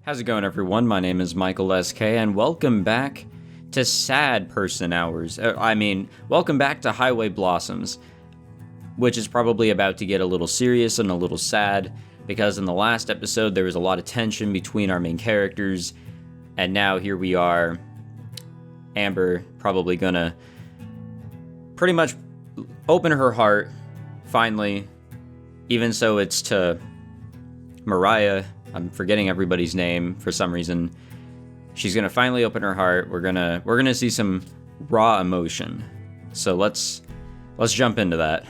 How's it going, everyone? My name is Michael S.K., and welcome back to Sad Person Hours. Welcome back to Highway Blossoms, which is probably about to get a little serious and a little sad, because in the last episode there was a lot of tension between our main characters, and now here we are, Amber probably gonna pretty much open her heart, finally, even so it's to Mariah. I'm forgetting everybody's name for some reason. She's gonna finally open her heart. We're gonna see some raw emotion. So let's jump into that.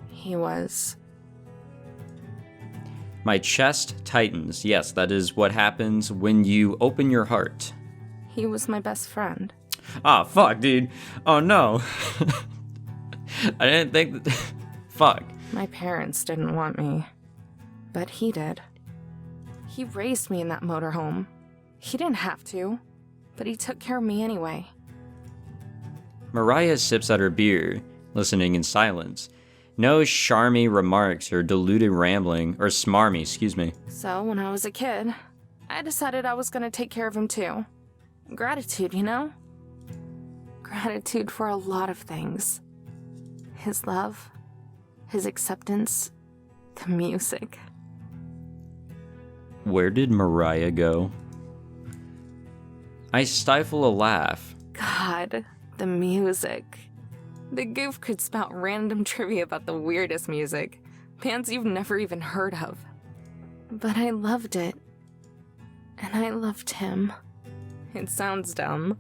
He was. My chest tightens. Yes, that is what happens when you open your heart. He was my best friend. Ah, fuck, dude. Oh no. I didn't think that. Fuck. My parents didn't want me, but he did. He raised me in that motorhome. He didn't have to, but he took care of me anyway. Mariah sips at her beer, listening in silence. No charmy remarks or deluded rambling, or smarmy, excuse me. So, when I was a kid, I decided I was going to take care of him too. Gratitude, you know? Gratitude for a lot of things. His love, his acceptance, the music. Where did Mariah go? I stifle a laugh. God, the music. The goof could spout random trivia about the weirdest music, bands you've never even heard of. But I loved it. And I loved him. It sounds dumb.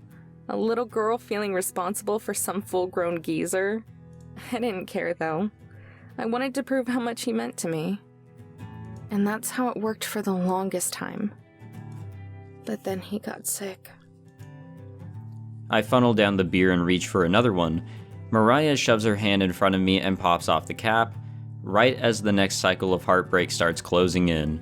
A little girl feeling responsible for some full-grown geezer. I didn't care, though. I wanted to prove how much he meant to me. And that's how it worked for the longest time. But then he got sick. I funnel down the beer and reach for another one. Mariah shoves her hand in front of me and pops off the cap, right as the next cycle of heartbreak starts closing in.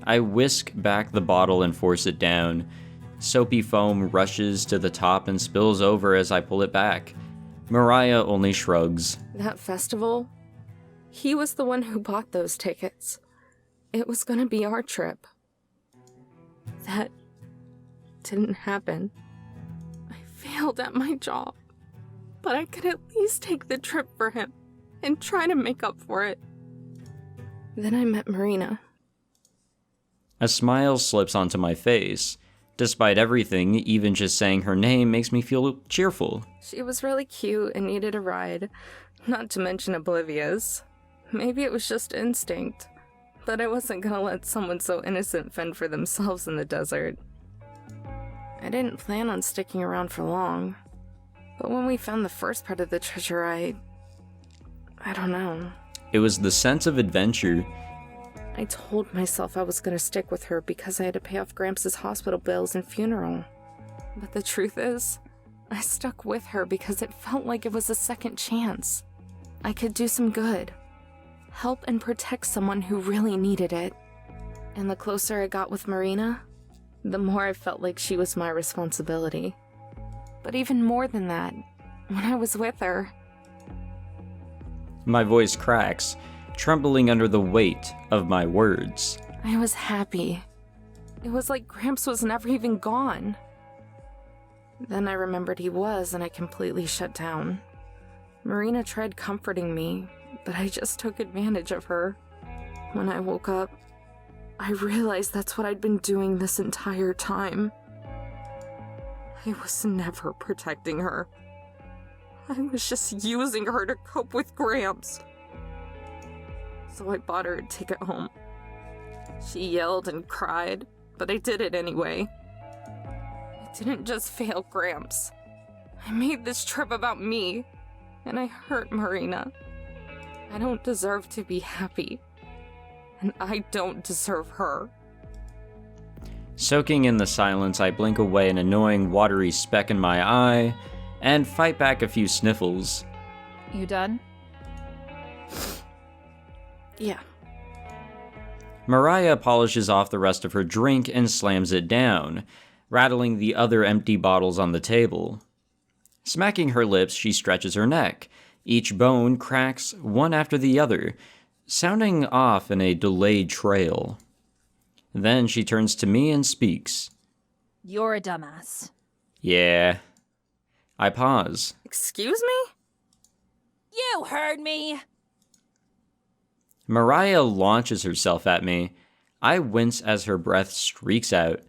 I whisk back the bottle and force it down. Soapy foam rushes to the top and spills over as I pull it back. Mariah only shrugs. That festival? He was the one who bought those tickets. It was gonna be our trip. That didn't happen. I failed at my job, but I could at least take the trip for him and try to make up for it. Then I met Marina. A smile slips onto my face. Despite everything, even just saying her name makes me feel cheerful. She was really cute and needed a ride, not to mention oblivious. Maybe it was just instinct. But I wasn't gonna let someone so innocent fend for themselves in the desert. I didn't plan on sticking around for long. But when we found the first part of the treasure, I don't know. It was the sense of adventure. I told myself I was gonna stick with her because I had to pay off Gramps' hospital bills and funeral. But the truth is, I stuck with her because it felt like it was a second chance. I could do some good. Help and protect someone who really needed it. And the closer I got with Marina, the more I felt like she was my responsibility. But even more than that, when I was with her... My voice cracks, trembling under the weight of my words. I was happy. It was like Gramps was never even gone. Then I remembered he was, and I completely shut down. Marina tried comforting me, but I just took advantage of her. When I woke up, I realized that's what I'd been doing this entire time. I was never protecting her. I was just using her to cope with Gramps. So I bought her a ticket home. She yelled and cried, but I did it anyway. I didn't just fail Gramps. I made this trip about me, and I hurt Marina. I don't deserve to be happy, and I don't deserve her. Soaking in the silence, I blink away an annoying watery speck in my eye and fight back a few sniffles. You done? Yeah. Mariah polishes off the rest of her drink and slams it down, rattling the other empty bottles on the table. Smacking her lips, she stretches her neck. Each bone cracks one after the other, sounding off in a delayed trail. Then she turns to me and speaks. You're a dumbass. Yeah. I pause. Excuse me? You heard me! Mariah launches herself at me. I wince as her breath streaks out.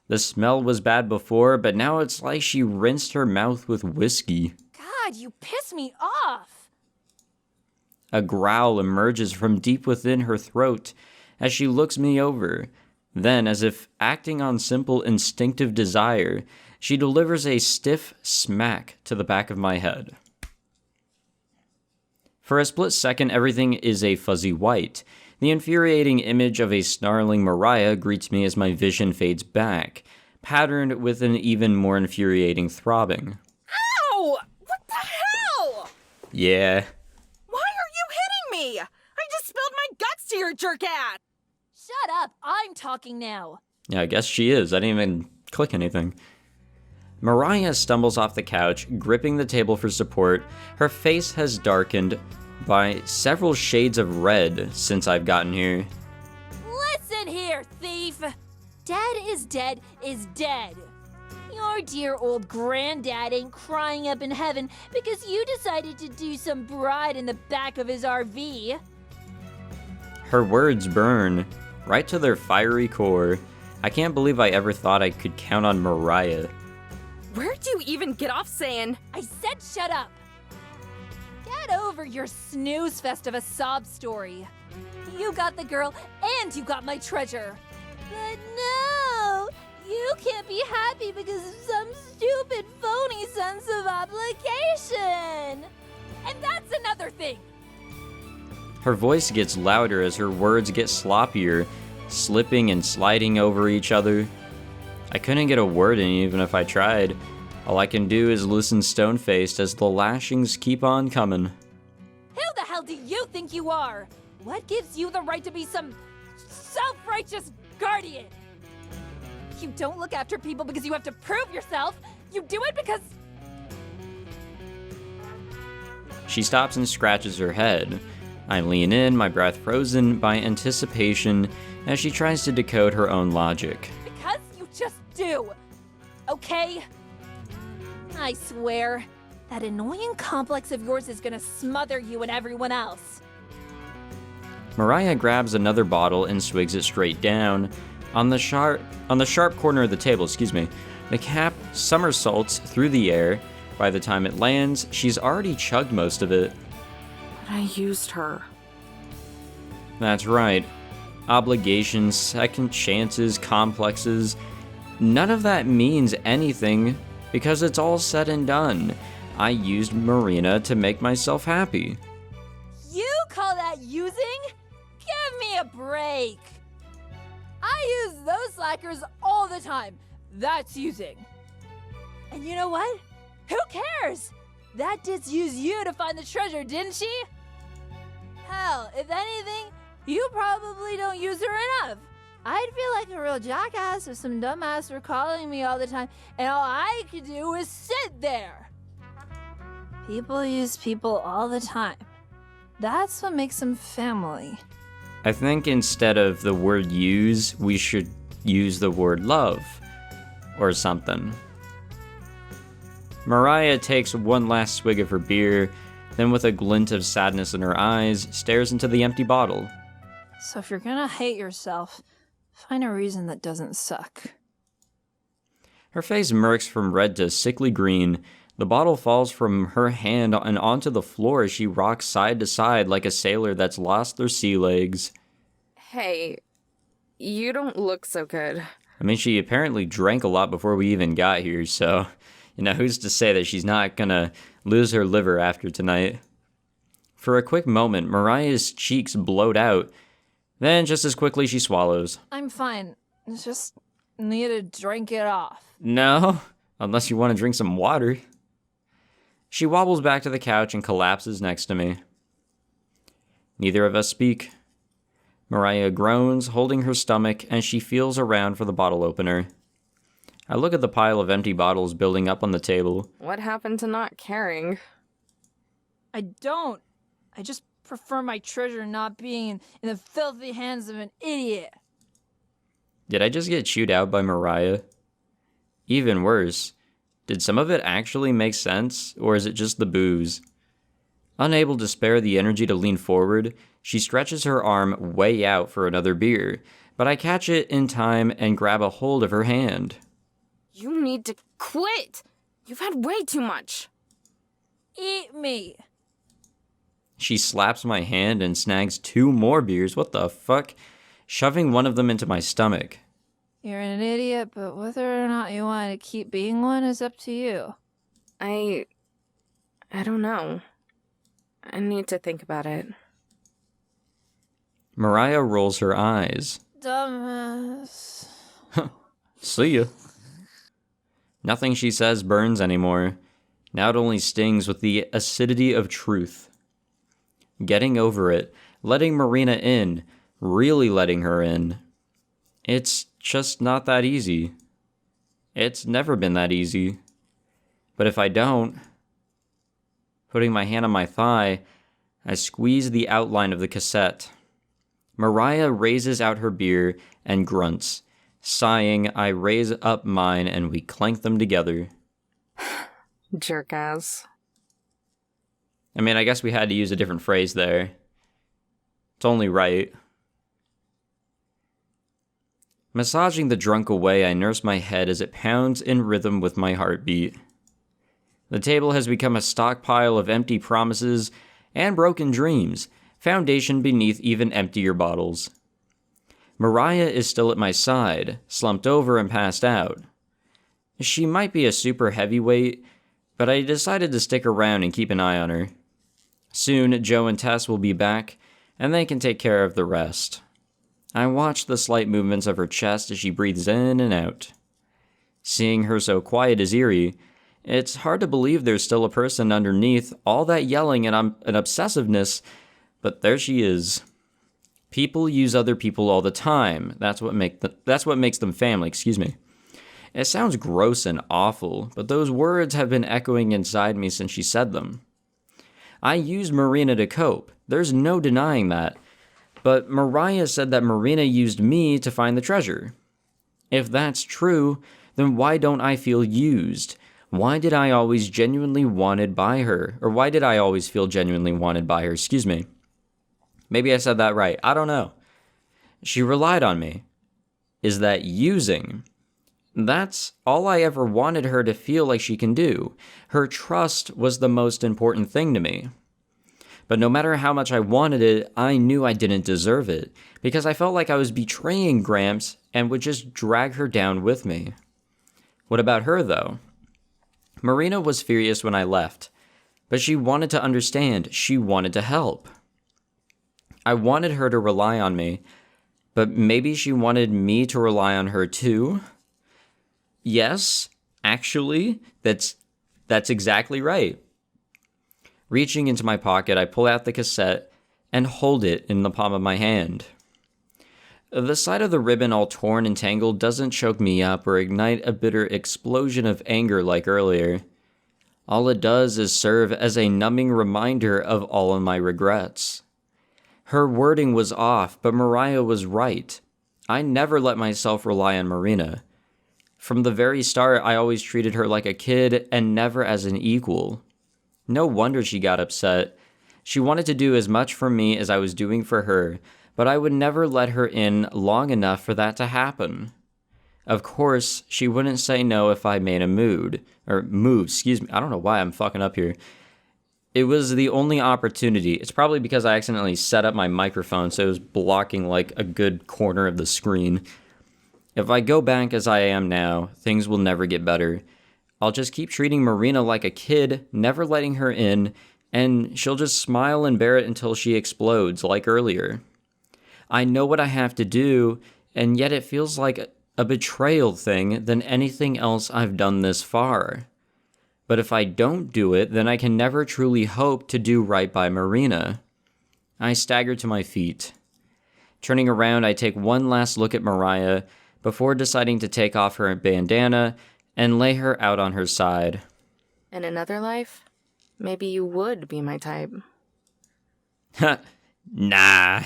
The smell was bad before, but now it's like she rinsed her mouth with whiskey. God, you piss me off! A growl emerges from deep within her throat as she looks me over. Then, as if acting on simple instinctive desire, she delivers a stiff smack to the back of my head. For a split second, everything is a fuzzy white. The infuriating image of a snarling Mariah greets me as my vision fades back, patterned with an even more infuriating throbbing. Ow! What the hell? Yeah. Why are you hitting me? I just spilled my guts to your jerk ass! Shut up! I'm talking now! Yeah, I guess she is. I didn't even click anything. Mariah stumbles off the couch, gripping the table for support. Her face has darkened by several shades of red since I've gotten here. Listen here, thief! Dead is dead is dead. Your dear old granddad ain't crying up in heaven because you decided to do some bride in the back of his RV. Her words burn right to their fiery core. I can't believe I ever thought I could count on Mariah. Where'd you even get off saying? I said shut up! Get over your snooze fest of a sob story. You got the girl and you got my treasure. But no! You can't be happy because of some stupid phony sense of obligation! And that's another thing! Her voice gets louder as her words get sloppier, slipping and sliding over each other. I couldn't get a word in even if I tried. All I can do is listen stone-faced as the lashings keep on coming. Who the hell do you think you are? What gives you the right to be some self-righteous guardian? You don't look after people because you have to prove yourself. You do it because... She stops and scratches her head. I lean in, my breath frozen by anticipation as she tries to decode her own logic. Because you just do. Okay? I swear, that annoying complex of yours is gonna smother you and everyone else. Mariah grabs another bottle and swigs it straight down. On the sharp corner of the table, the cap somersaults through the air. By the time it lands, she's already chugged most of it. But I used her. That's right. Obligations, second chances, complexes. None of that means anything because it's all said and done. I used Marina to make myself happy. You call that using? Give me a break. I use those slackers all the time. That's using. And you know what? Who cares? That did use you to find the treasure, didn't she? Hell, if anything, you probably don't use her enough. I'd feel like a real jackass if some dumbass were calling me all the time and all I could do was sit there. People use people all the time. That's what makes them family. I think instead of the word use, we should use the word love or something. Mariah takes one last swig of her beer, then with a glint of sadness in her eyes, stares into the empty bottle. So if you're gonna hate yourself, find a reason that doesn't suck. Her face murks from red to sickly green. The bottle falls from her hand and onto the floor as she rocks side to side like a sailor that's lost their sea legs. Hey, you don't look so good. I mean, she apparently drank a lot before we even got here, so, who's to say that she's not gonna lose her liver after tonight? For a quick moment, Mariah's cheeks blowed out. Then, just as quickly, she swallows. I'm fine. Just need to drink it off. No, unless you want to drink some water. She wobbles back to the couch and collapses next to me. Neither of us speak. Mariah groans, holding her stomach, and she feels around for the bottle opener. I look at the pile of empty bottles building up on the table. What happened to not caring? I don't. I just prefer my treasure not being in the filthy hands of an idiot. Did I just get chewed out by Mariah? Even worse, did some of it actually make sense, or is it just the booze? Unable to spare the energy to lean forward, she stretches her arm way out for another beer, but I catch it in time and grab a hold of her hand. You need to quit! You've had way too much! Eat me! She slaps my hand and snags 2 more beers, what the fuck? Shoving one of them into my stomach. You're an idiot, but whether or not you want to keep being one is up to you. I don't know. I need to think about it. Mariah rolls her eyes. Dumbass. See ya. Nothing she says burns anymore. Now it only stings with the acidity of truth. Getting over it, letting Marina in, really letting her in. It's just not that easy. It's never been that easy. But if I don't, putting my hand on my thigh, I squeeze the outline of the cassette. Mariah raises out her beer and grunts. Sighing, I raise up mine and we clank them together. Jerk-ass. I mean, I guess we had to use a different phrase there. It's only right. Massaging the drunk away, I nurse my head as it pounds in rhythm with my heartbeat. The table has become a stockpile of empty promises and broken dreams, foundation beneath even emptier bottles. Mariah is still at my side, slumped over and passed out. She might be a super heavyweight, but I decided to stick around and keep an eye on her. Soon, Joe and Tess will be back, and they can take care of the rest. I watch the slight movements of her chest as she breathes in and out. Seeing her so quiet is eerie. It's hard to believe there's still a person underneath all that yelling and obsessiveness, but there she is. People use other people all the time. That's what makes them family, excuse me. It sounds gross and awful, but those words have been echoing inside me since she said them. I used Marina to cope. There's no denying that. But Mariah said that Marina used me to find the treasure. If that's true, then why don't I feel used? Why did I always genuinely wanted by her? Or why did I always feel genuinely wanted by her? Excuse me. Maybe I said that right. I don't know. She relied on me. Is that using? That's all I ever wanted her to feel like she can do. Her trust was the most important thing to me. But no matter how much I wanted it, I knew I didn't deserve it, because I felt like I was betraying Gramps and would just drag her down with me. What about her, though? Marina was furious when I left, but she wanted to understand. She wanted to help. I wanted her to rely on me, but maybe she wanted me to rely on her too? Yes, actually, that's exactly right. Reaching into my pocket, I pull out the cassette and hold it in the palm of my hand. The sight of the ribbon all torn and tangled doesn't choke me up or ignite a bitter explosion of anger like earlier. All it does is serve as a numbing reminder of all of my regrets. Her wording was off, but Mariah was right. I never let myself rely on Marina. From the very start, I always treated her like a kid and never as an equal. No wonder she got upset. She wanted to do as much for me as I was doing for her, but I would never let her in long enough for that to happen. Of course, she wouldn't say no if I made a move, excuse me. I don't know why I'm fucking up here. It was the only opportunity. It's probably because I accidentally set up my microphone, so it was blocking like a good corner of the screen. If I go back as I am now, things will never get better. I'll just keep treating Marina like a kid, never letting her in, and she'll just smile and bear it until she explodes, like earlier. I know what I have to do, and yet it feels like a betrayal thing than anything else I've done this far. But if I don't do it, then I can never truly hope to do right by Marina. I stagger to my feet. Turning around, I take one last look at Mariah before deciding to take off her bandana and lay her out on her side. In another life, maybe you would be my type. Nah.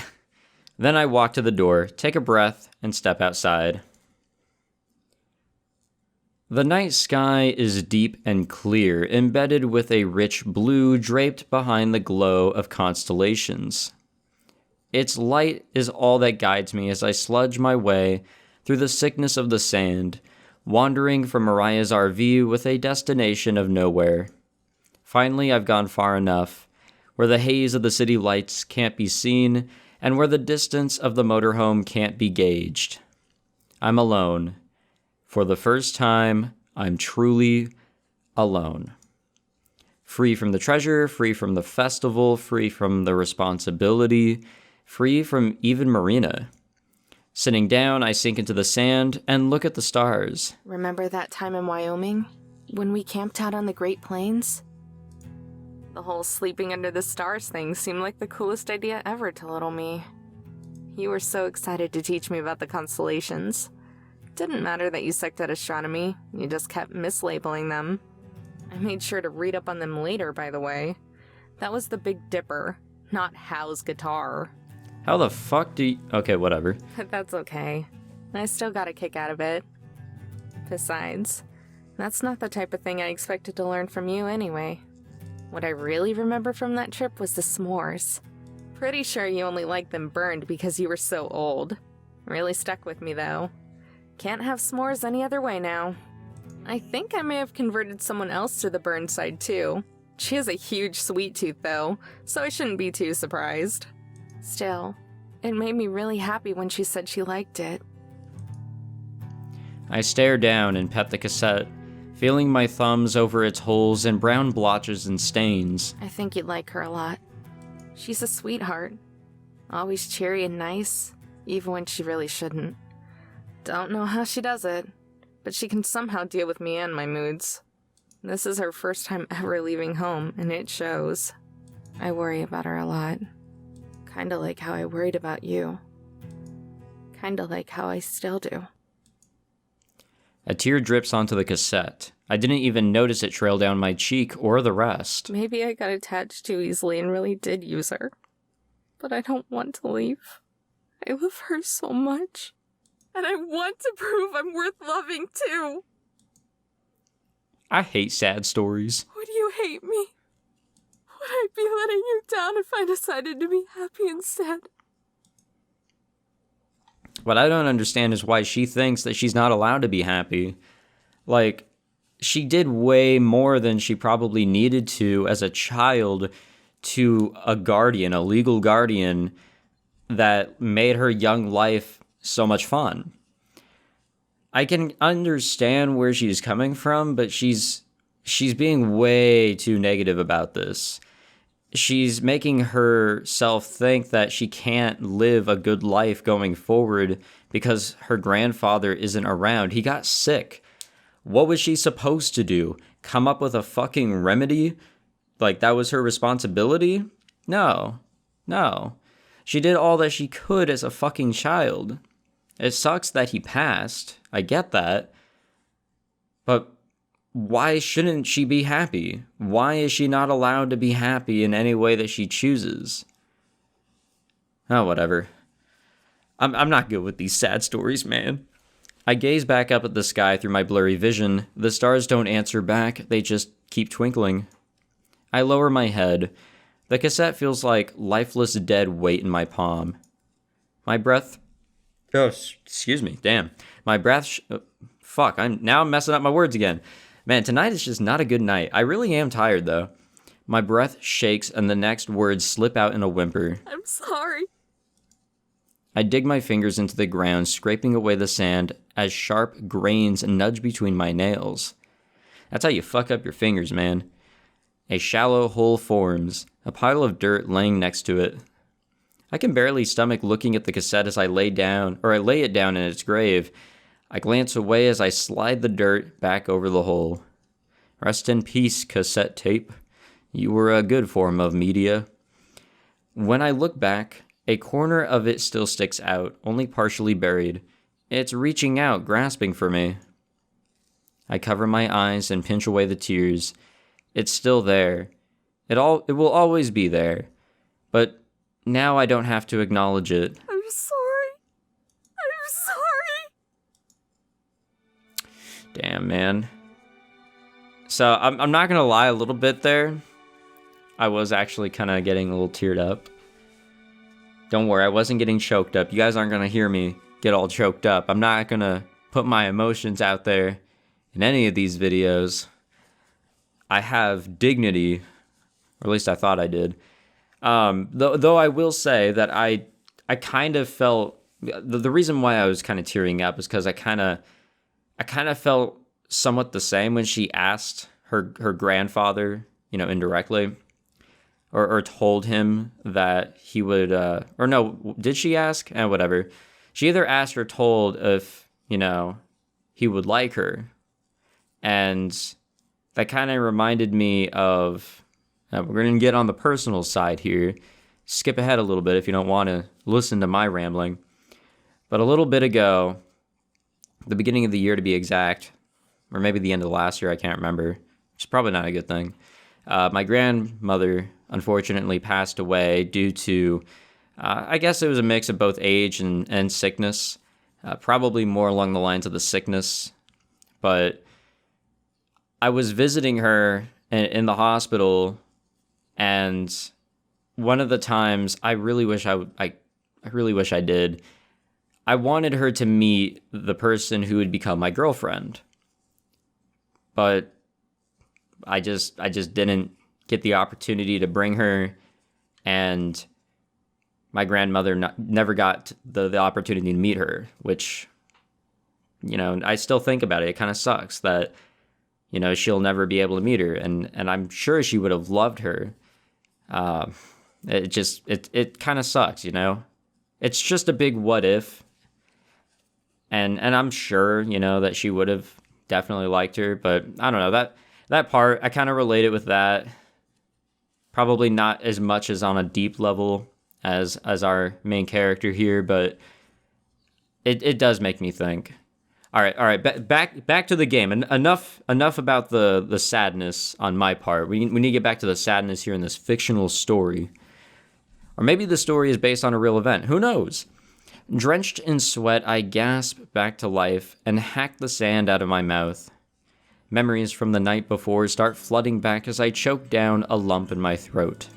Then I walk to the door, take a breath, and step outside. The night sky is deep and clear, embedded with a rich blue draped behind the glow of constellations. Its light is all that guides me as I sludge my way through the sickness of the sand, wandering from Mariah's RV with a destination of nowhere. Finally, I've gone far enough, where the haze of the city lights can't be seen, and where the distance of the motorhome can't be gauged. I'm alone. For the first time, I'm truly alone. Free from the treasure, free from the festival, free from the responsibility, free from even Marina. Sitting down, I sink into the sand and look at the stars. Remember that time in Wyoming? When we camped out on the Great Plains? The whole sleeping under the stars thing seemed like the coolest idea ever to little me. You were so excited to teach me about the constellations. Didn't matter that you sucked at astronomy, you just kept mislabeling them. I made sure to read up on them later, by the way. That was the Big Dipper, not Hal's guitar. How the fuck do you... Okay, whatever. That's okay. I still got a kick out of it. Besides, that's not the type of thing I expected to learn from you anyway. What I really remember from that trip was the s'mores. Pretty sure you only liked them burned because you were so old. Really stuck with me, though. Can't have s'mores any other way now. I think I may have converted someone else to the burn side, too. She has a huge sweet tooth, though, so I shouldn't be too surprised. Still, it made me really happy when she said she liked it. I stare down and pet the cassette, feeling my thumbs over its holes and brown blotches and stains. I think you'd like her a lot. She's a sweetheart. Always cheery and nice, even when she really shouldn't. Don't know how she does it, but she can somehow deal with me and my moods. This is her first time ever leaving home, and it shows. I worry about her a lot. Kinda like how I worried about you. Kinda like how I still do. A tear drips onto the cassette. I didn't even notice it trail down my cheek or the rest. Maybe I got attached too easily and really did use her. But I don't want to leave. I love her so much. And I want to prove I'm worth loving too. I hate sad stories. Would you hate me? Would I be letting you down if I decided to be happy instead? What I don't understand is why she thinks that she's not allowed to be happy. Like, she did way more than she probably needed to as a child to a guardian, a legal guardian, that made her young life so much fun. I can understand where she's coming from, but she's being way too negative about this. She's making herself think that she can't live a good life going forward because her grandfather isn't around. He got sick. What was she supposed to do? Come up with a fucking remedy? Like that was her responsibility? No. She did all that she could as a fucking child. It sucks that he passed. I get that. But why shouldn't she be happy? Why is she not allowed to be happy in any way that she chooses? Oh, whatever. I'm not good with these sad stories, man. I gaze back up at the sky through my blurry vision. The stars don't answer back, they just keep twinkling. I lower my head. The cassette feels like lifeless dead weight in my palm. My breath... Oh, excuse me, damn. My breath... Fuck, I'm messing up my words again. Man, tonight is just not a good night. I really am tired, though. My breath shakes and the next words slip out in a whimper. I'm sorry. I dig my fingers into the ground, scraping away the sand as sharp grains nudge between my nails. That's how you fuck up your fingers, man. A shallow hole forms, a pile of dirt laying next to it. I can barely stomach looking at the cassette as I lay it down in its grave. I glance away as I slide the dirt back over the hole. Rest in peace, cassette tape. You were a good form of media. When I look back, a corner of it still sticks out, only partially buried. It's reaching out, grasping for me. I cover my eyes and pinch away the tears. It's still there. It will always be there. But now I don't have to acknowledge it. I'm sorry. Damn, man. So, I'm not gonna lie, a little bit there. I was actually kind of getting a little teared up. Don't worry, I wasn't getting choked up. You guys aren't gonna hear me get all choked up. I'm not gonna put my emotions out there in any of these videos. I have dignity, or at least I thought I did. Though I will say that I kind of felt, the reason why I was kind of tearing up is because I kind of felt somewhat the same when she asked her grandfather, indirectly, or told him that he would, or no, did she ask? Whatever. She either asked or told if, he would like her. And that kind of reminded me of, we're going to get on the personal side here. Skip ahead a little bit if you don't want to listen to my rambling. But a little bit ago, the beginning of the year to be exact, or maybe the end of last year, I can't remember, which is probably not a good thing. My grandmother, unfortunately, passed away due to, I guess it was a mix of both age and sickness, probably more along the lines of the sickness. But I was visiting her in the hospital, and one of the times I really wish I did. I wanted her to meet the person who would become my girlfriend, but I just didn't get the opportunity to bring her, and my grandmother never got the opportunity to meet her, which, I still think about it. It kind of sucks that, she'll never be able to meet her, and I'm sure she would have loved her. It kind of sucks, It's just a big what if. And I'm sure, that she would have definitely liked her, but I don't know, that part, I kind of related with that. Probably not as much as on a deep level as our main character here, but it does make me think. All right, back to the game. Enough about the sadness on my part. We need to get back to the sadness here in this fictional story. Or maybe the story is based on a real event. Who knows? Drenched in sweat, I gasp back to life and hack the sand out of my mouth. Memories from the night before start flooding back as I choke down a lump in my throat.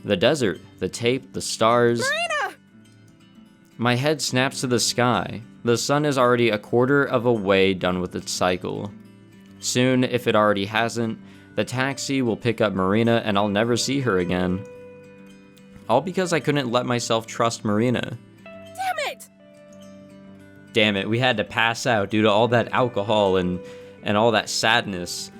The desert, the tape, the stars. Marina! My head snaps to the sky. The sun is already a quarter of a way done with its cycle. Soon, if it already hasn't, the taxi will pick up Marina and I'll never see her again. All because I couldn't let myself trust Marina. Damn it, we had to pass out due to all that alcohol and all that sadness.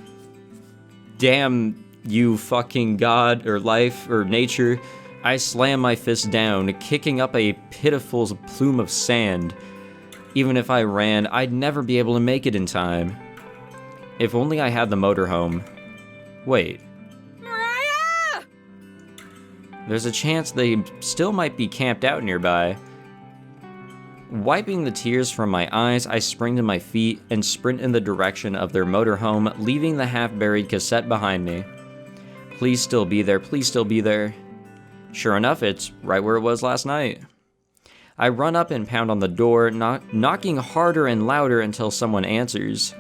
Damn you fucking God or life or nature. I slam my fist down, kicking up a pitiful plume of sand. Even if I ran, I'd never be able to make it in time. If only I had the motorhome. Wait. Mariah! There's a chance they still might be camped out nearby. Wiping the tears from my eyes, I spring to my feet and sprint in the direction of their motorhome, leaving the half-buried cassette behind me. Please still be there, please still be there. Sure enough, it's right where it was last night. I run up and pound on the door, knocking harder and louder until someone answers.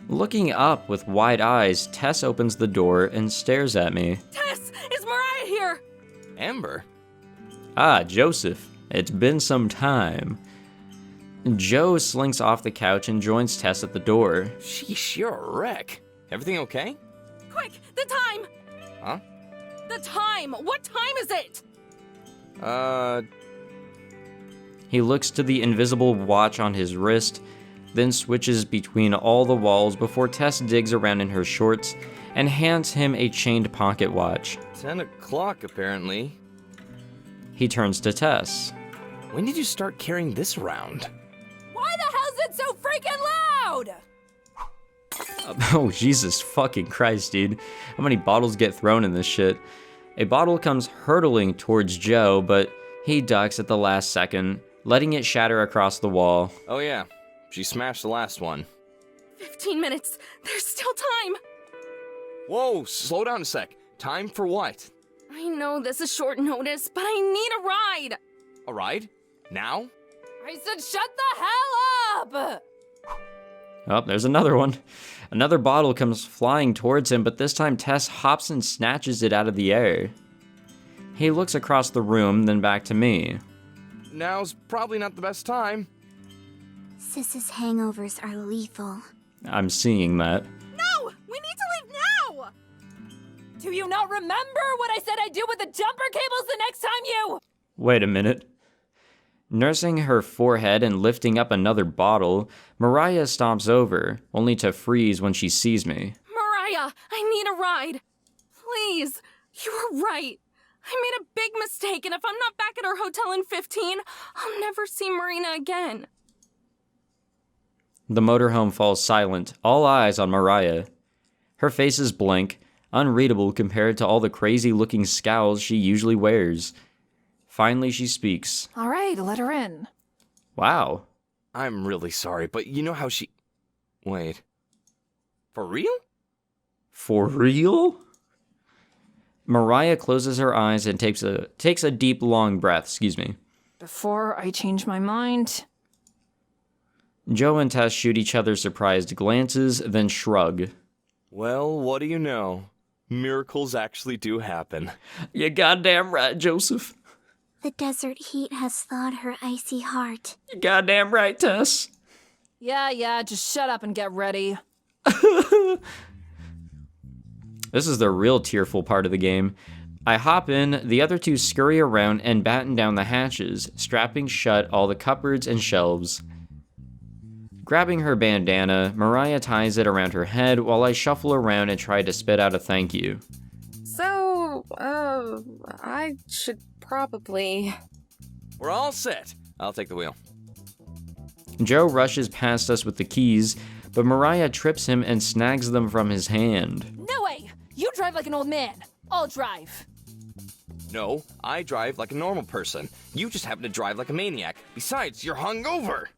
Looking up with wide eyes, Tess opens the door and stares at me. Tess, is Mariah here? Amber? Ah, Joseph. It's been some time. Joe slinks off the couch and joins Tess at the door. Sheesh, you're a wreck. Everything okay? Quick, the time! Huh? The time! What time is it? He looks to the invisible watch on his wrist, then switches between all the walls before Tess digs around in her shorts and hands him a chained pocket watch. 10 o'clock, apparently. He turns to Tess. When did you start carrying this around? Why the hell's it so freaking loud? Oh, Jesus fucking Christ, dude. How many bottles get thrown in this shit? A bottle comes hurtling towards Joe, but he ducks at the last second, letting it shatter across the wall. Oh yeah, she smashed the last one. 15 minutes. There's still time. Whoa, slow down a sec. Time for what? I know this is short notice, but I need a ride. A ride? Now? I said shut the hell up! Oh, there's another one. Another bottle comes flying towards him, but this time Tess hops and snatches it out of the air. He looks across the room, then back to me. Now's probably not the best time. Sis's hangovers are lethal. I'm seeing that. No! We need to leave now! Do you not remember what I said I'd do with the jumper cables the next time you... Wait a minute. Nursing her forehead and lifting up another bottle, Mariah stomps over, only to freeze when she sees me. Mariah, I need a ride. Please, you were right. I made a big mistake, and if I'm not back at our hotel in 15, I'll never see Marina again. The motorhome falls silent, all eyes on Mariah. Her face is blank, unreadable compared to all the crazy-looking scowls she usually wears. Finally, she speaks. All right, let her in. Wow. I'm really sorry, but you know how she... Wait. For real? For real? Mariah closes her eyes and takes a deep, long breath. Before I change my mind... Joe and Tess shoot each other surprised glances, then shrug. Well, what do you know? Miracles actually do happen. You're goddamn right, Joseph. The desert heat has thawed her icy heart. You're goddamn right, Tess. Yeah, just shut up and get ready. This is the real tearful part of the game. I hop in, the other two scurry around and batten down the hatches, strapping shut all the cupboards and shelves. Grabbing her bandana, Mariah ties it around her head while I shuffle around and try to spit out a thank you. So, I should probably... We're all set. I'll take the wheel. Joe rushes past us with the keys, but Mariah trips him and snags them from his hand. No way! You drive like an old man. I'll drive. No, I drive like a normal person. You just happen to drive like a maniac. Besides, you're hungover.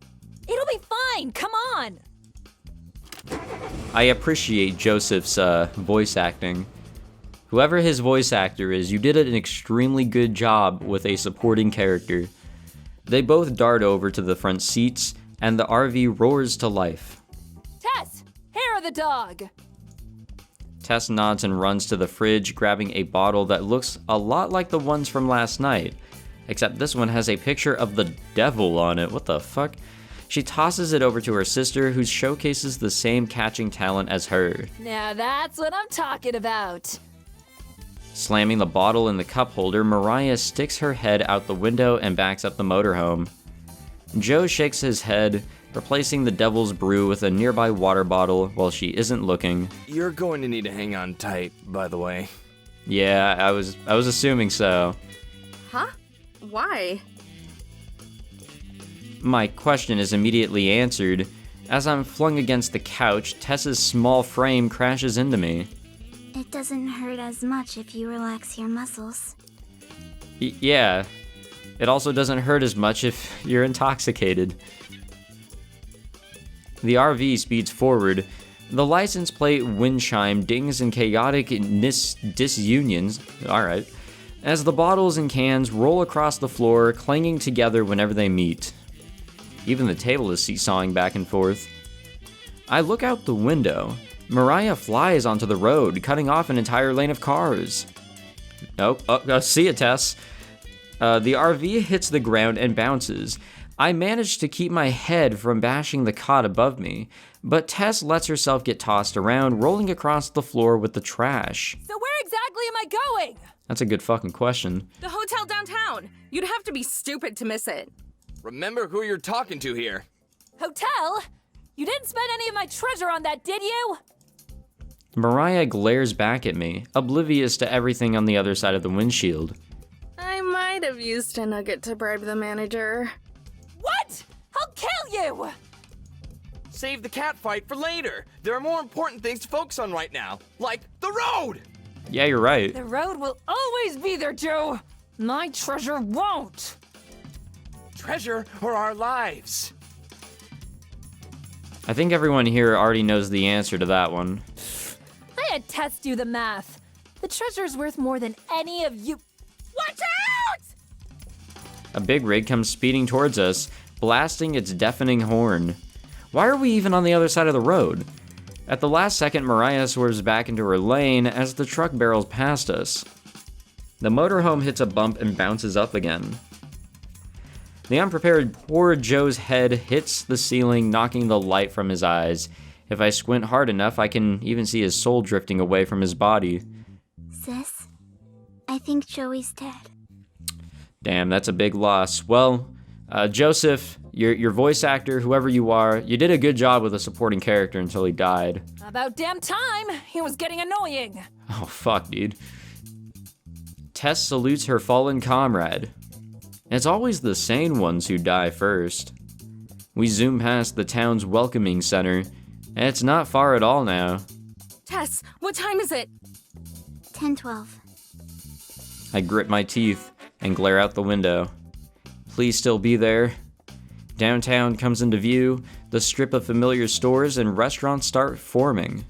It'll be fine, come on! I appreciate Joseph's voice acting. Whoever his voice actor is, you did an extremely good job with a supporting character. They both dart over to the front seats, and the RV roars to life. Tess, hair of the dog! Tess nods and runs to the fridge, grabbing a bottle that looks a lot like the ones from last night. Except this one has a picture of the devil on it. What the fuck? She tosses it over to her sister, who showcases the same catching talent as her. Now that's what I'm talking about. Slamming the bottle in the cup holder, Mariah sticks her head out the window and backs up the motorhome. Joe shakes his head, replacing the devil's brew with a nearby water bottle while she isn't looking. You're going to need to hang on tight, by the way. Yeah, I was assuming so. Huh? Why? My question is immediately answered. As I'm flung against the couch, Tess's small frame crashes into me. It doesn't hurt as much if you relax your muscles. Yeah. It also doesn't hurt as much if you're intoxicated. The RV speeds forward. The license plate wind chime dings in chaotic disunions. Alright. As the bottles and cans roll across the floor, clanging together whenever they meet. Even the table is seesawing back and forth. I look out the window. Mariah flies onto the road, cutting off an entire lane of cars. See ya, Tess. The RV hits the ground and bounces. I manage to keep my head from bashing the cot above me, but Tess lets herself get tossed around, rolling across the floor with the trash. So where exactly am I going? That's a good fucking question. The hotel downtown. You'd have to be stupid to miss it. Remember who you're talking to here. Hotel? You didn't spend any of my treasure on that, did you? Mariah glares back at me, oblivious to everything on the other side of the windshield. I might have used a nugget to bribe the manager. What? I'll kill you! Save the cat fight for later. There are more important things to focus on right now, like the road! Yeah, you're right. The road will always be there, Joe. My treasure won't. Treasure or our lives? I think everyone here already knows the answer to that one. I had Tess do the math. The treasure's worth more than any of you. Watch out! A big rig comes speeding towards us, blasting its deafening horn. Why are we even on the other side of the road? At the last second, Mariah swerves back into her lane as the truck barrels past us. The motorhome hits a bump and bounces up again. The unprepared poor Joe's head hits the ceiling, knocking the light from his eyes. If I squint hard enough, I can even see his soul drifting away from his body. Sis, I think Joey's dead. Damn, that's a big loss. Well, Joseph, your voice actor, whoever you are, you did a good job with a supporting character until he died. About damn time! He was getting annoying! Oh, fuck, dude. Tess salutes her fallen comrade. It's always the sane ones who die first. We zoom past the town's welcoming center, and it's not far at all now. Tess, what time is it? 10:12. I grit my teeth and glare out the window. Please still be there. Downtown comes into view, the strip of familiar stores and restaurants start forming.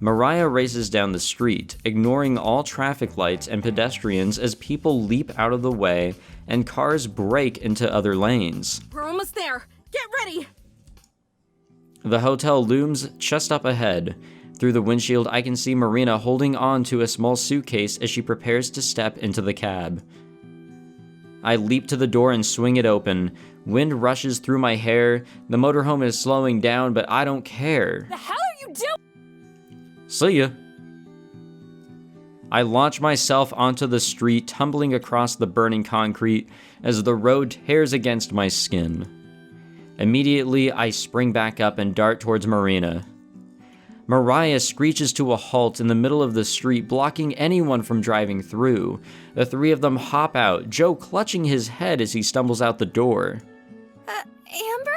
Mariah races down the street, ignoring all traffic lights and pedestrians as people leap out of the way and cars break into other lanes. We're almost there. Get ready! The hotel looms just up ahead. Through the windshield, I can see Marina holding on to a small suitcase as she prepares to step into the cab. I leap to the door and swing it open. Wind rushes through my hair. The motorhome is slowing down, but I don't care. The hell are you doing? See ya. I launch myself onto the street, tumbling across the burning concrete as the road tears against my skin. Immediately, I spring back up and dart towards Marina. Mariah screeches to a halt in the middle of the street, blocking anyone from driving through. The three of them hop out, Joe clutching his head as he stumbles out the door. Amber?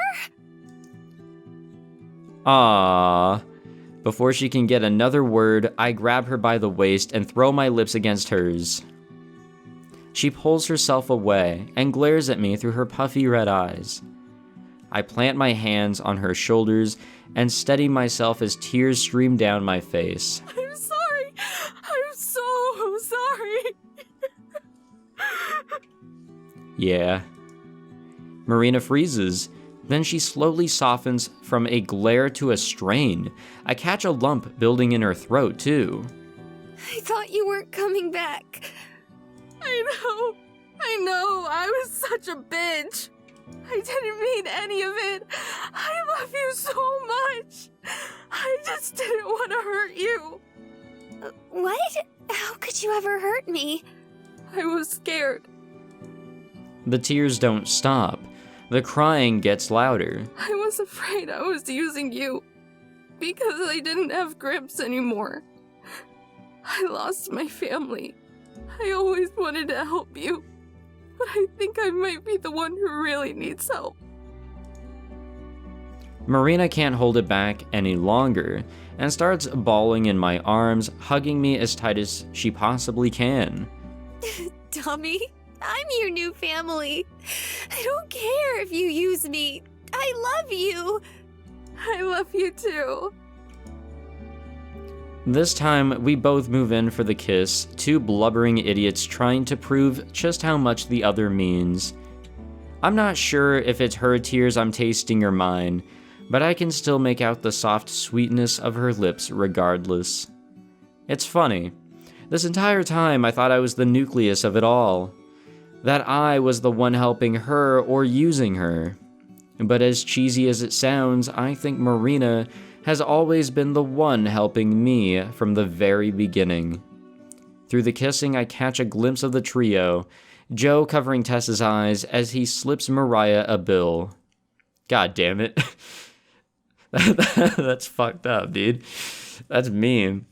Ah. Before she can get another word, I grab her by the waist and throw my lips against hers. She pulls herself away and glares at me through her puffy red eyes. I plant my hands on her shoulders and steady myself as tears stream down my face. I'm sorry. I'm so sorry. Yeah. Marina freezes. Then she slowly softens from a glare to a strain. I catch a lump building in her throat, too. I thought you weren't coming back. I know. I was such a bitch. I didn't mean any of it. I love you so much. I just didn't want to hurt you. What? How could you ever hurt me? I was scared. The tears don't stop. The crying gets louder. I was afraid I was using you because I didn't have Gramps anymore. I lost my family. I always wanted to help you, but I think I might be the one who really needs help. Marina can't hold it back any longer and starts bawling in my arms, hugging me as tight as she possibly can. Dummy, I'm your new family. I don't care if you use me. I love you. I love you too. This time, we both move in for the kiss, two blubbering idiots trying to prove just how much the other means. I'm not sure if it's her tears I'm tasting or mine, but I can still make out the soft sweetness of her lips regardless. It's funny. This entire time I thought I was the nucleus of it all. That I was the one helping her or using her. But as cheesy as it sounds, I think Marina has always been the one helping me from the very beginning. Through the kissing, I catch a glimpse of the trio, Joe covering Tess's eyes as he slips Mariah a bill. God damn it. That's fucked up, dude. That's mean.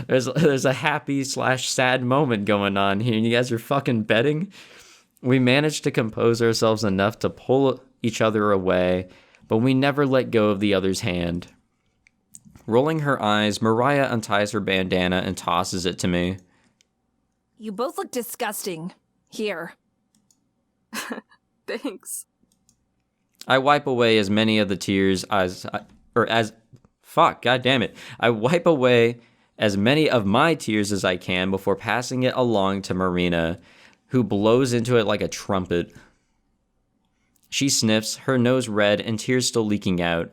There's a happy/sad moment going on here, and you guys are fucking betting? We managed to compose ourselves enough to pull each other away, but we never let go of the other's hand. Rolling her eyes, Mariah unties her bandana and tosses it to me. You both look disgusting. Here. Thanks. I wipe away as many of the tears I wipe away as many of my tears as I can before passing it along to Marina, who blows into it like a trumpet. She sniffs, her nose red and tears still leaking out.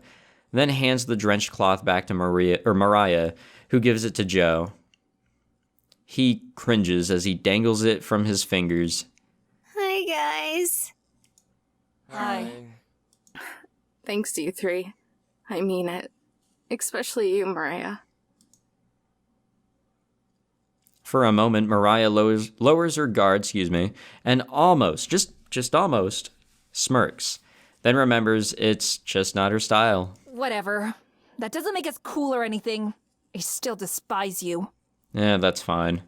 then hands the drenched cloth back to Mariah, who gives it to Joe. He cringes as he dangles it from his fingers. Hi, guys. Hi. Thanks, you three. I mean it. Especially you, Mariah. For a moment, Mariah lowers her guard, and almost, just almost, smirks. Then remembers it's just not her style. Whatever. That doesn't make us cool or anything. I still despise you. Yeah, that's fine.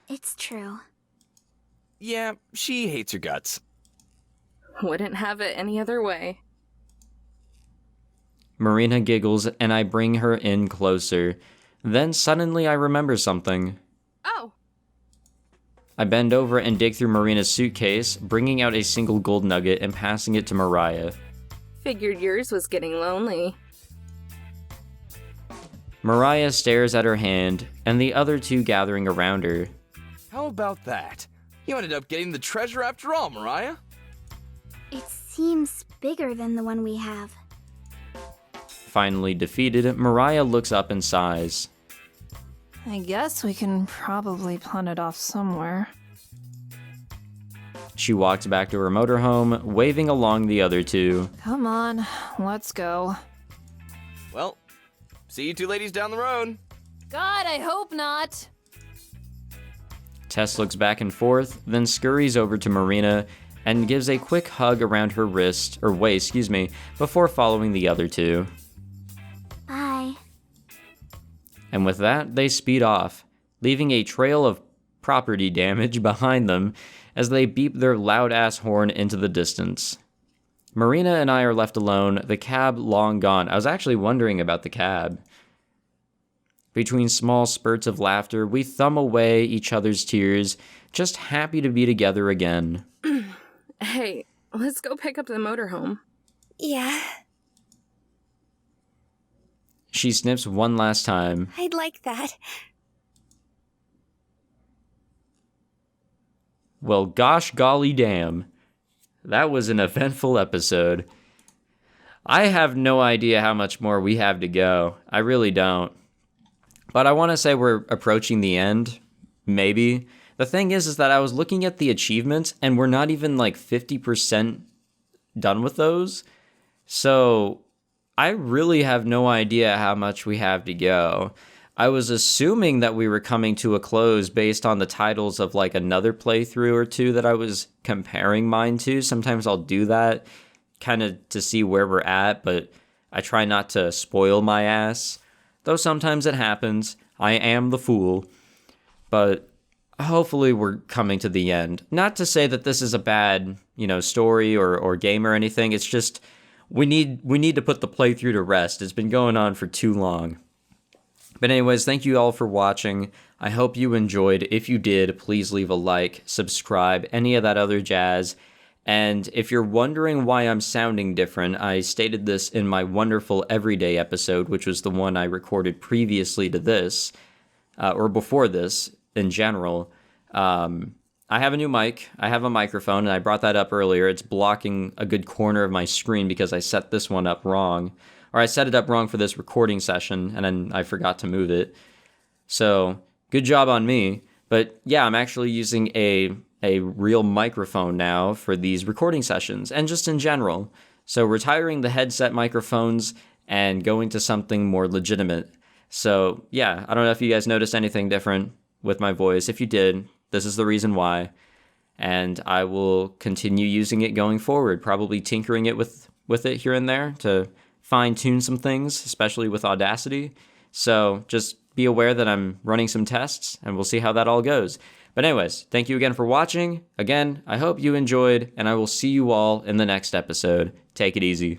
It's true. Yeah, she hates her guts. Wouldn't have it any other way. Marina giggles, and I bring her in closer. Then suddenly I remember something. Oh! I bend over and dig through Marina's suitcase, bringing out a single gold nugget and passing it to Mariah. Figured yours was getting lonely. Mariah stares at her hand, and the other two gathering around her. How about that? You ended up getting the treasure after all, Mariah. It seems bigger than the one we have. Finally defeated, Mariah looks up and sighs. I guess we can probably pawn it off somewhere. She walks back to her motorhome, waving along the other two. Come on, let's go. Well, see you two ladies down the road. God, I hope not. Tess looks back and forth, then scurries over to Marina and gives a quick hug around her waist, before following the other two. Bye. And with that, they speed off, leaving a trail of property damage behind them as they beep their loud-ass horn into the distance. Marina and I are left alone, the cab long gone. I was actually wondering about the cab. Between small spurts of laughter, we thumb away each other's tears, just happy to be together again. Hey, let's go pick up the motorhome. Yeah, She sniffs one last time. I'd like that. Well, gosh golly damn. That was an eventful episode. I have no idea how much more we have to go. I really don't. But I want to say we're approaching the end. Maybe. The thing is that I was looking at the achievements and we're not even like 50% done with those. So I really have no idea how much we have to go. I was assuming that we were coming to a close based on the titles of like another playthrough or two that I was comparing mine to. Sometimes I'll do that kind of to see where we're at, but I try not to spoil my ass. Though sometimes it happens. I am the fool. But hopefully we're coming to the end. Not to say that this is a bad, story or game or anything. It's just we need to put the playthrough to rest. It's been going on for too long. But anyways, thank you all for watching. I hope you enjoyed. If you did, please leave a like, subscribe, any of that other jazz. And if you're wondering why I'm sounding different, I stated this in my wonderful Everyday episode, which was the one I recorded previously to this, or before this in general. I have a new mic. I have a microphone, and I brought that up earlier. It's blocking a good corner of my screen because I set this one up wrong. Or I set it up wrong for this recording session, and then I forgot to move it. So, good job on me. But yeah, I'm actually using a real microphone now for these recording sessions, and just in general. So, retiring the headset microphones and going to something more legitimate. So, yeah, I don't know if you guys noticed anything different with my voice. If you did, this is the reason why. And I will continue using it going forward, probably tinkering it with it here and there to fine-tune some things, especially with Audacity. So just be aware that I'm running some tests, and we'll see how that all goes. But anyways, thank you again for watching. Again, I hope you enjoyed, and I will see you all in the next episode. Take it easy.